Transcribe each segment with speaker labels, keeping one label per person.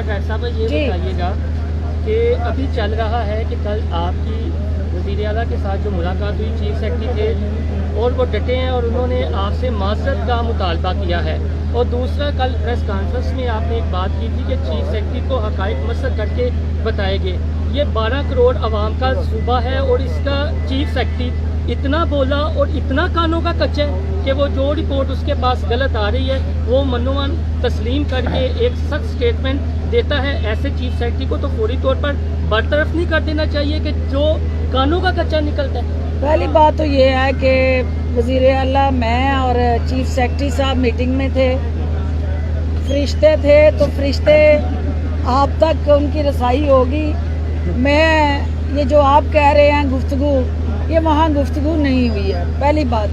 Speaker 1: खैर साहब ये बताइएगा कि अभी चल रहा है कि कल आपकी वज़ीर आला के साथ जो मुलाकात हुई, चीफ सेक्रेटरी थे और वो डटे हैं और उन्होंने आपसे माज़रत का मुतालबा किया है। और दूसरा, कल प्रेस कॉन्फ्रेंस में आपने एक बात की थी कि चीफ सेक्रेटरी को हक़ाइक़ मसक करके बताएंगे। ये 12 करोड़ आवाम का सूबा है और इसका चीफ सेक्रेटरी इतना बोला और इतना कानों का कच्चा है कि वो जो रिपोर्ट उसके पास गलत आ रही है वो मनोमान तस्लीम करके एक सख्त स्टेटमेंट देता है। ऐसे चीफ सेक्रेटरी को तो फौरी तौर पर बरतरफ नहीं कर देना चाहिए कि जो कानों का कच्चा निकलता है।
Speaker 2: पहली बात तो ये है कि वज़ीर आला, मैं और चीफ सेक्रेटरी साहब मीटिंग में थे। फरिश्ते थे तो फरिश्ते आप तक उनकी रसाई होगी। मैं ये जो आप कह रहे हैं गुफ्तगू, ये वहाँ गुफ्तगू नहीं हुई है, पहली बात।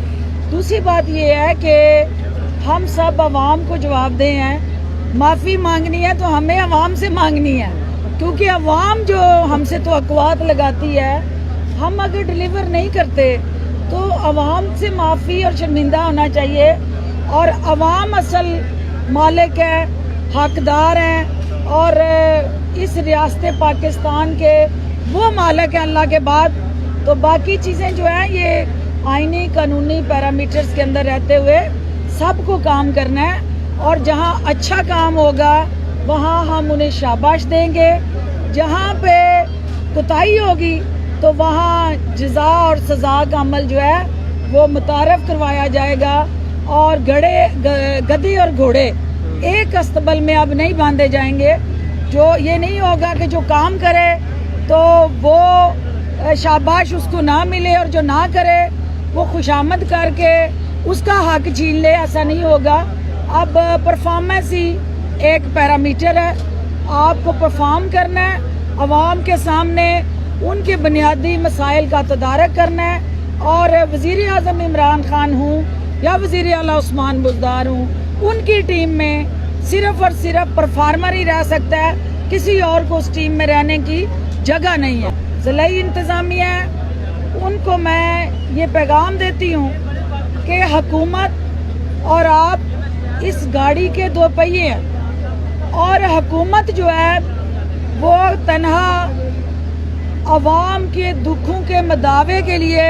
Speaker 2: दूसरी बात ये है कि हम सब आवाम को जवाबदेह हैं। माफ़ी मांगनी है तो हमें आवाम से मांगनी है, क्योंकि आवाम जो हमसे तो अक़वात लगाती है, हम अगर डिलीवर नहीं करते तो आवाम से माफ़ी और शर्मिंदा होना चाहिए। और आवाम असल मालिक है, हकदार हैं और इस रियासत पाकिस्तान के वो मालिक हैं अल्लाह के बाद। तो बाकी चीज़ें जो हैं ये आईनी कानूनी पैरामीटर्स के अंदर रहते हुए सबको काम करना है। और जहाँ अच्छा काम होगा वहाँ हम उन्हें शाबाश देंगे, जहाँ पे कोताही होगी तो वहाँ जज़ा और सज़ा का अमल जो है वो मुतारफ़ करवाया जाएगा। और गधे और घोड़े एक अस्तबल में अब नहीं बांधे जाएंगे। जो ये नहीं होगा कि जो काम करे तो वो शाबाश उसको ना मिले और जो ना करे वो खुशामद करके उसका हक छीन ले, ऐसा नहीं होगा। अब परफॉर्मेंस ही एक पैरामीटर है, आपको परफॉर्म करना है, आवाम के सामने उनके बुनियादी मसाइल का तदारक करना है। और वज़ीर आज़म इमरान खान हूँ या वज़ीर आला उस्मान बुज़दार हूँ, उनकी टीम में सिर्फ़ और सिर्फ परफार्मर ही रह सकता है, किसी और को उस टीम में रहने की जगह नहीं है। ज़िलाई इंतज़ामिया उनको मैं ये पैगाम देती हूँ कि हुकूमत और आप इस गाड़ी के दो पहिए हैं, और हुकूमत जो है वो तन्हा अवाम के दुखों के मदावे के लिए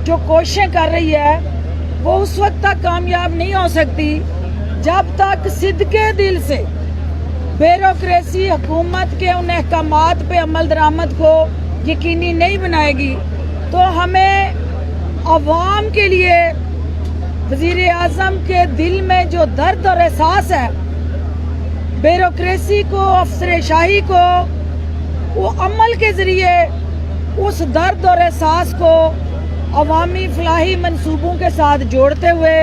Speaker 2: जो कोशिशें कर रही है वो उस वक्त तक कामयाब नहीं हो सकती जब तक सिद्के दिल से ब्यूरोक्रेसी हुकूमत के उन अहकामात पे अमल दरामद को यकीनी नहीं बनाएगी। तो हमें अवाम के लिए वज़ीर आज़म के दिल में जो दर्द और एहसास है, ब्यूरोक्रेसी को, अफसरशाही को, वो अमल के ज़रिए उस दर्द और एहसास को अवामी फलाही मंसूबों के साथ जोड़ते हुए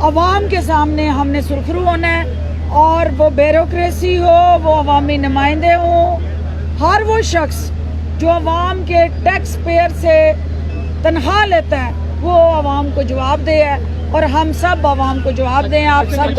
Speaker 2: अवाम के सामने हमने सुरखरू होना है। और वो ब्यूरोक्रेसी हो, वो अवामी नुमाइंदे हों, हर वो शख्स जो अवाम के टैक्स पेयर से तनख्वाह लेता है वो अवाम को जवाबदेह है। और हम सब अवाम को जवाबदेह हैं। आप सब